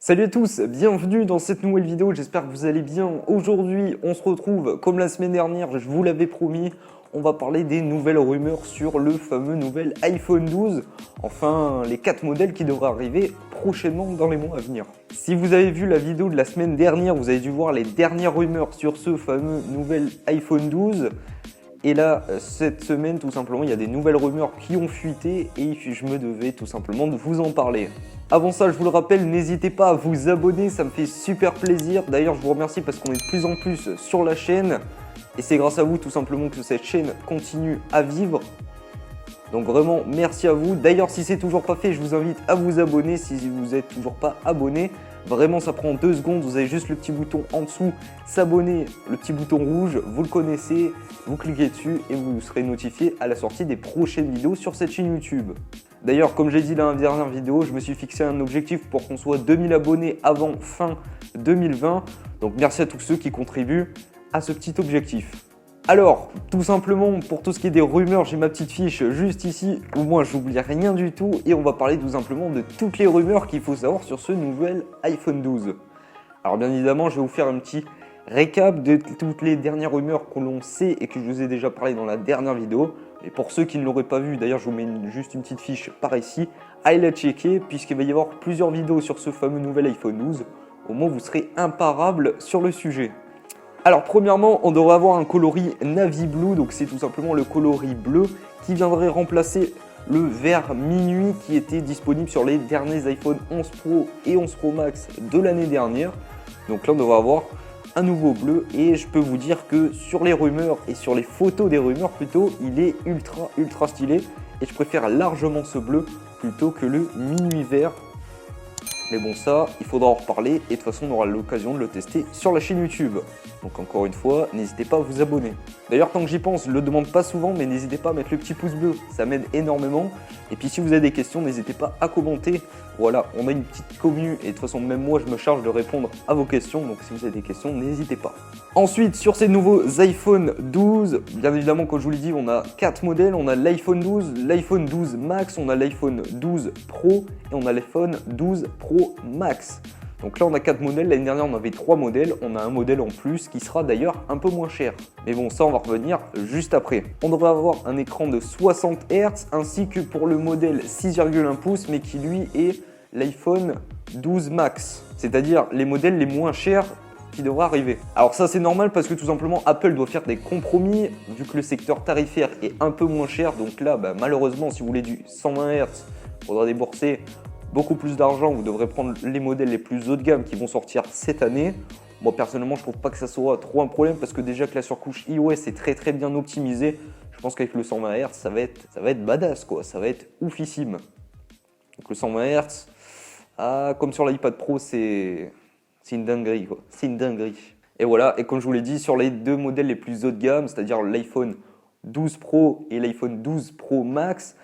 Salut à tous, bienvenue dans cette nouvelle vidéo, j'espère que vous allez bien. Aujourd'hui, on se retrouve comme la semaine dernière, je vous l'avais promis, on va parler des nouvelles rumeurs sur le fameux nouvel iPhone 12. Enfin, les 4 modèles qui devraient arriver prochainement dans les mois à venir. Si vous avez vu la vidéo de la semaine dernière, vous avez dû voir les dernières rumeurs sur ce fameux nouvel iPhone 12. Et là, cette semaine, tout simplement, il y a des nouvelles rumeurs qui ont fuité et je me devais tout simplement de vous en parler. Avant ça, je vous le rappelle, n'hésitez pas à vous abonner, ça me fait super plaisir. D'ailleurs, je vous remercie parce qu'on est de plus en plus sur la chaîne. Et c'est grâce à vous, tout simplement, que cette chaîne continue à vivre. Donc vraiment, merci à vous. D'ailleurs, si c'est toujours pas fait, je vous invite à vous abonner si vous n'êtes toujours pas abonné. Vraiment, ça prend 2 secondes. Vous avez juste le petit bouton en dessous, s'abonner, le petit bouton rouge, vous le connaissez. Vous cliquez dessus et vous serez notifié à la sortie des prochaines vidéos sur cette chaîne YouTube. D'ailleurs, comme j'ai dit dans la dernière vidéo, je me suis fixé un objectif pour qu'on soit 2000 abonnés avant fin 2020. Donc merci à tous ceux qui contribuent à ce petit objectif. Alors, tout simplement, pour tout ce qui est des rumeurs, j'ai ma petite fiche juste ici, où moi j'oublie rien du tout, et on va parler tout simplement de toutes les rumeurs qu'il faut savoir sur ce nouvel iPhone 12. Alors bien évidemment, je vais vous faire un petit récap de toutes les dernières rumeurs que l'on sait et que je vous ai déjà parlé dans la dernière vidéo. Et pour ceux qui ne l'auraient pas vu, d'ailleurs je vous mets juste une petite fiche par ici, allez la checker, puisqu'il va y avoir plusieurs vidéos sur ce fameux nouvel iPhone 12. Au moins vous serez imparables sur le sujet. Alors premièrement, on devrait avoir un coloris navy blue, donc c'est tout simplement le coloris bleu qui viendrait remplacer le vert minuit qui était disponible sur les derniers iPhone 11 Pro et 11 Pro Max de l'année dernière. Donc là on devrait avoir un nouveau bleu et je peux vous dire que sur les rumeurs et sur les photos des rumeurs plutôt, il est ultra stylé et je préfère largement ce bleu plutôt que le minuit vert. Mais bon, ça, il faudra en reparler et de toute façon, on aura l'occasion de le tester sur la chaîne YouTube. Donc encore une fois, n'hésitez pas à vous abonner. D'ailleurs, tant que j'y pense, je le demande pas souvent, mais n'hésitez pas à mettre le petit pouce bleu, ça m'aide énormément. Et puis si vous avez des questions, n'hésitez pas à commenter. Voilà, on a une petite commu et de toute façon, même moi, je me charge de répondre à vos questions. Donc si vous avez des questions, n'hésitez pas. Ensuite, sur ces nouveaux iPhone 12, bien évidemment, comme je vous l'ai dit, on a 4 modèles. On a l'iPhone 12, l'iPhone 12 Max, on a l'iPhone 12 Pro et on a l'iPhone 12 Pro Max. Donc là, on a 4 modèles. L'année dernière, on avait 3 modèles. On a un modèle en plus qui sera d'ailleurs un peu moins cher. Mais bon, ça, on va revenir juste après. On devrait avoir un écran de 60 Hz ainsi que pour le modèle 6,1 pouces, mais qui lui est l'iPhone 12 Max. C'est-à-dire les modèles les moins chers qui devra arriver. Alors ça c'est normal parce que tout simplement Apple doit faire des compromis vu que le secteur tarifaire est un peu moins cher. Donc là malheureusement si vous voulez du 120 Hz, il faudra débourser beaucoup plus d'argent. Vous devrez prendre les modèles les plus haut de gamme qui vont sortir cette année. Moi personnellement je trouve pas que ça soit trop un problème parce que déjà que la surcouche iOS est très bien optimisée. Je pense qu'avec le 120 Hz ça va être badass quoi, ça va être oufissime. Donc le 120 Hz, comme sur l'iPad Pro c'est une dinguerie quoi, c'est une dinguerie. Et voilà, et comme je vous l'ai dit, sur les 2 modèles les plus haut de gamme, c'est-à-dire l'iPhone 12 Pro et l'iPhone 12 Pro Max,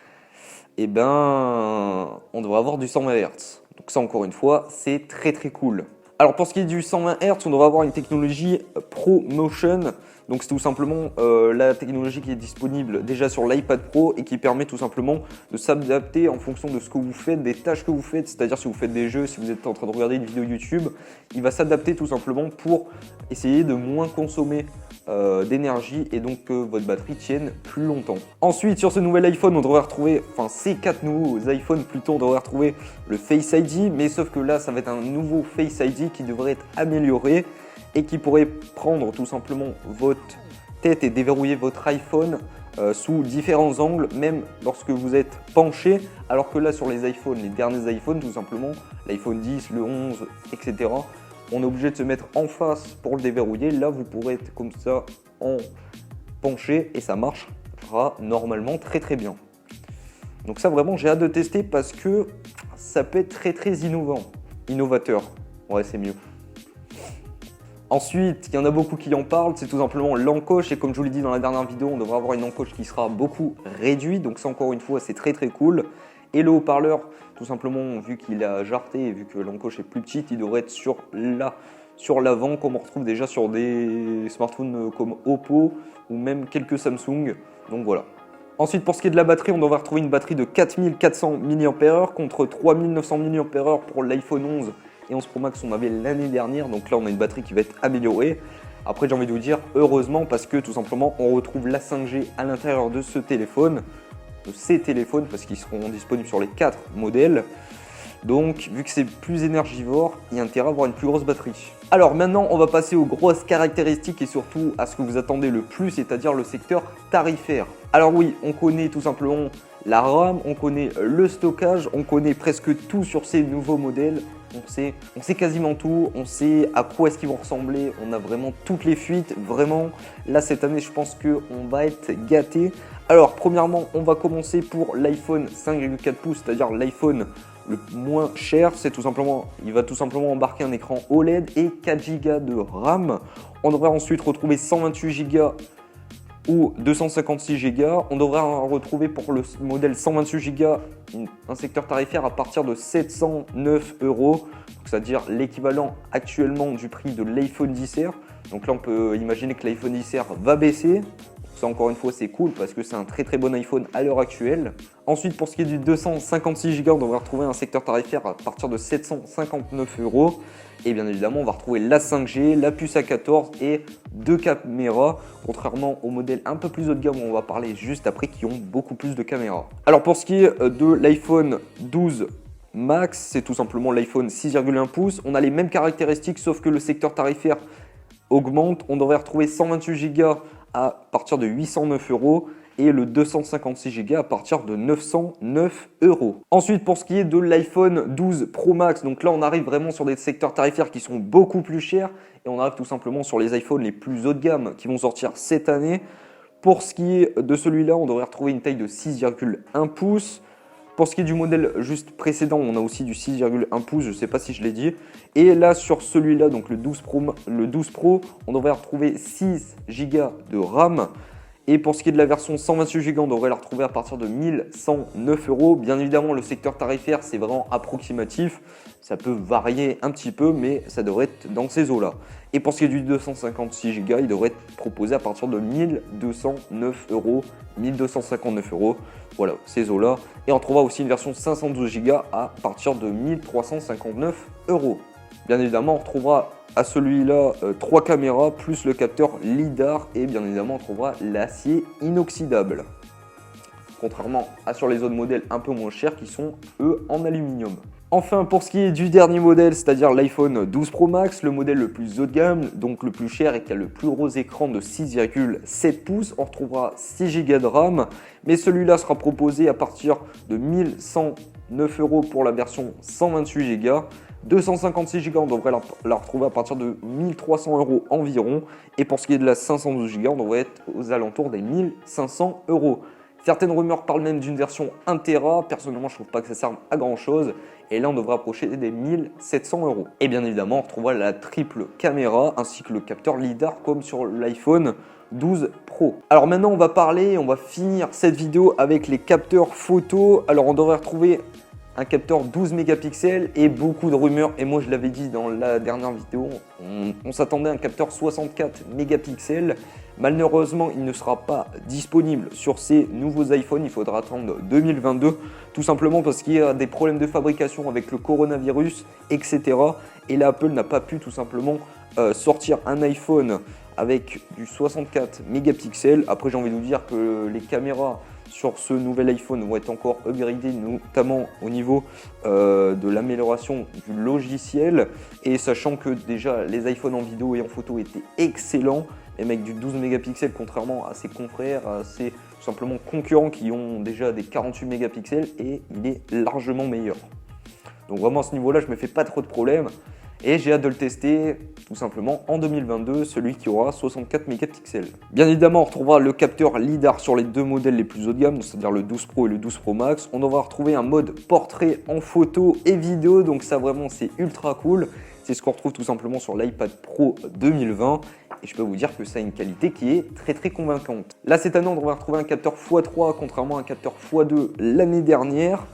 on devrait avoir du 120 Hz. Donc ça encore une fois, c'est très cool. Alors pour ce qui est du 120 Hz, on devrait avoir une technologie ProMotion. Donc c'est tout simplement la technologie qui est disponible déjà sur l'iPad Pro et qui permet tout simplement de s'adapter en fonction de ce que vous faites, des tâches que vous faites. C'est-à-dire si vous faites des jeux, si vous êtes en train de regarder une vidéo YouTube, il va s'adapter tout simplement pour essayer de moins consommer d'énergie et donc que votre batterie tienne plus longtemps. Ensuite sur ce nouvel iPhone, on devrait retrouver, enfin ces 4 nouveaux iPhones plutôt, on devrait retrouver le Face ID, mais sauf que là ça va être un nouveau Face ID qui devrait être amélioré et qui pourrait prendre tout simplement votre tête et déverrouiller votre iPhone sous différents angles, même lorsque vous êtes penché, alors que là sur les iPhones, les derniers iPhones tout simplement, l'iPhone 10, le 11, etc., on est obligé de se mettre en face pour le déverrouiller. Là vous pourrez être comme ça en penché et ça marchera normalement très bien. Donc ça vraiment j'ai hâte de tester parce que ça peut être très innovateur, ouais c'est mieux. Ensuite, il y en a beaucoup qui en parlent, c'est tout simplement l'encoche et comme je vous l'ai dit dans la dernière vidéo, on devrait avoir une encoche qui sera beaucoup réduite, donc ça encore une fois c'est très cool. Et le haut-parleur, tout simplement vu qu'il a jarté et vu que l'encoche est plus petite, il devrait être sur l'avant comme on retrouve déjà sur des smartphones comme Oppo ou même quelques Samsung, donc voilà. Ensuite pour ce qui est de la batterie, on devrait retrouver une batterie de 4400 mAh contre 3900 mAh pour l'iPhone 11 et 11 Pro Max on avait l'année dernière, donc là on a une batterie qui va être améliorée. Après j'ai envie de vous dire heureusement parce que tout simplement on retrouve la 5G à l'intérieur de ce téléphone, de ces téléphones parce qu'ils seront disponibles sur les 4 modèles. Donc vu que c'est plus énergivore, il y a intérêt à avoir une plus grosse batterie. Alors maintenant on va passer aux grosses caractéristiques et surtout à ce que vous attendez le plus, c'est-à-dire le secteur tarifaire. Alors oui, on connaît tout simplement la RAM, on connaît le stockage, on connaît presque tout sur ces nouveaux modèles. On sait quasiment tout, on sait à quoi est-ce qu'ils vont ressembler, on a vraiment toutes les fuites, vraiment. Là cette année je pense qu'on va être gâté. Alors premièrement on va commencer pour l'iPhone 5,4 pouces, c'est-à-dire l'iPhone le moins cher. C'est tout simplement, il va tout simplement embarquer un écran OLED et 4 Go de RAM. On devrait ensuite retrouver 128 Go ou 256 Go. On devrait en retrouver pour le modèle 128 Go un secteur tarifaire à partir de 709 €, c'est-à-dire l'équivalent actuellement du prix de l'iPhone XR. Donc là on peut imaginer que l'iPhone XR va baisser. Ça encore une fois c'est cool parce que c'est un très bon iPhone à l'heure actuelle. Ensuite pour ce qui est du 256 Go, on devrait retrouver un secteur tarifaire à partir de 759 €. Et bien évidemment on va retrouver la 5G, la puce A14 et 2 caméras, contrairement aux modèles un peu plus haut de gamme où on va parler juste après qui ont beaucoup plus de caméras. Alors pour ce qui est de l'iPhone 12 Max, c'est tout simplement l'iPhone 6,1 pouces. On a les mêmes caractéristiques sauf que le secteur tarifaire augmente. On devrait retrouver 128 Go à partir de 809 € et le 256 Go à partir de 909 €. Ensuite, pour ce qui est de l'iPhone 12 Pro Max, donc là on arrive vraiment sur des secteurs tarifaires qui sont beaucoup plus chers et on arrive tout simplement sur les iPhones les plus haut de gamme qui vont sortir cette année. Pour ce qui est de celui-là, on devrait retrouver une taille de 6,1 pouces. Pour ce qui est du modèle juste précédent, on a aussi du 6,1 pouces, je ne sais pas si je l'ai dit. Et là, sur celui-là, donc le 12 Pro, on devrait retrouver 6 Go de RAM. Et pour ce qui est de la version 128 Go, on devrait la retrouver à partir de 1109 €. Bien évidemment, le secteur tarifaire, c'est vraiment approximatif. Ça peut varier un petit peu, mais ça devrait être dans ces eaux-là. Et pour ce qui est du 256 Go, il devrait être proposé à partir de 1209 €, 1259 €. Voilà, ces eaux-là. Et on trouvera aussi une version 512 Go à partir de 1359 €. Bien évidemment, on retrouvera à celui-là 3 caméras plus le capteur LiDAR et bien évidemment on trouvera l'acier inoxydable. Contrairement à sur les autres modèles un peu moins chers qui sont eux en aluminium. Enfin pour ce qui est du dernier modèle, c'est-à-dire l'iPhone 12 Pro Max, le modèle le plus haut de gamme, donc le plus cher et qui a le plus gros écran de 6,7 pouces, on retrouvera 6 Go de RAM, mais celui-là sera proposé à partir de 1109 € pour la version 128 Go. 256 Go, on devrait la retrouver à partir de 1300 € environ. Et pour ce qui est de la 512 Go, on devrait être aux alentours des 1500 €. Certaines rumeurs parlent même d'une version 1 Tera. Personnellement, je ne trouve pas que ça serve à grand chose. Et là, on devrait approcher des 1700 €. Et bien évidemment, on retrouvera la triple caméra ainsi que le capteur LiDAR comme sur l'iPhone 12 Pro. Alors maintenant, on va finir cette vidéo avec les capteurs photo. Alors, on devrait retrouver un capteur 12 mégapixels et beaucoup de rumeurs, et moi je l'avais dit dans la dernière vidéo, on s'attendait à un capteur 64 mégapixels. Malheureusement, il ne sera pas disponible sur ces nouveaux iPhones, il faudra attendre 2022, tout simplement parce qu'il y a des problèmes de fabrication avec le coronavirus, etc. Et là, Apple n'a pas pu tout simplement sortir un iPhone avec du 64 mégapixels. Après, j'ai envie de vous dire que les caméras sur ce nouvel iPhone vont être encore upgradés, notamment au niveau de l'amélioration du logiciel. Et sachant que déjà les iPhones en vidéo et en photo étaient excellents, même avec du 12 mégapixels, contrairement à ses confrères, à ses tout simplement concurrents qui ont déjà des 48 mégapixels, et il est largement meilleur. Donc vraiment à ce niveau-là, je me fais pas trop de problèmes. Et j'ai hâte de le tester tout simplement en 2022, celui qui aura 64 mégapixels. Bien évidemment, on retrouvera le capteur LiDAR sur les deux modèles les plus haut de gamme, c'est-à-dire le 12 Pro et le 12 Pro Max. On devra retrouver un mode portrait en photo et vidéo, donc ça vraiment c'est ultra cool. C'est ce qu'on retrouve tout simplement sur l'iPad Pro 2020 et je peux vous dire que ça a une qualité qui est très convaincante. Là cette année, on devrait retrouver un capteur x3 contrairement à un capteur x2 l'année dernière.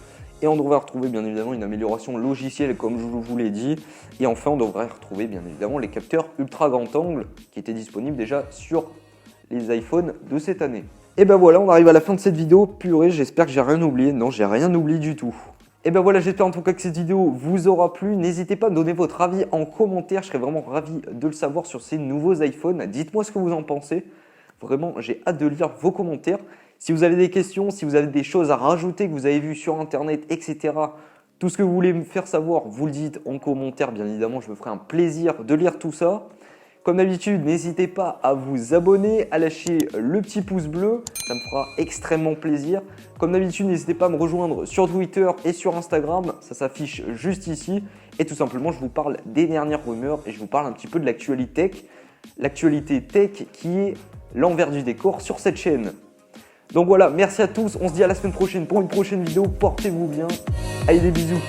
Et on devrait retrouver bien évidemment une amélioration logicielle comme je vous l'ai dit. Et enfin on devrait retrouver bien évidemment les capteurs ultra grand angle qui étaient disponibles déjà sur les iPhones de cette année. Et ben voilà, on arrive à la fin de cette vidéo. Purée, j'espère que j'ai rien oublié. Non, j'ai rien oublié du tout. Et Et ben voilà, j'espère en tout cas que cette vidéo vous aura plu. N'hésitez pas à me donner votre avis en commentaire, je serais vraiment ravi de le savoir sur ces nouveaux iPhones. Dites-moi ce que vous en pensez. Vraiment, j'ai hâte de lire vos commentaires. Si vous avez des questions, si vous avez des choses à rajouter que vous avez vues sur internet, etc. Tout ce que vous voulez me faire savoir, vous le dites en commentaire, bien évidemment, je me ferai un plaisir de lire tout ça. Comme d'habitude, n'hésitez pas à vous abonner, à lâcher le petit pouce bleu, ça me fera extrêmement plaisir. Comme d'habitude, n'hésitez pas à me rejoindre sur Twitter et sur Instagram, ça s'affiche juste ici. Et tout simplement, je vous parle des dernières rumeurs et je vous parle un petit peu de l'actualité tech. L'actualité tech qui est l'envers du décor sur cette chaîne. Donc voilà, merci à tous, on se dit à la semaine prochaine pour une prochaine vidéo, portez-vous bien, allez des bisous.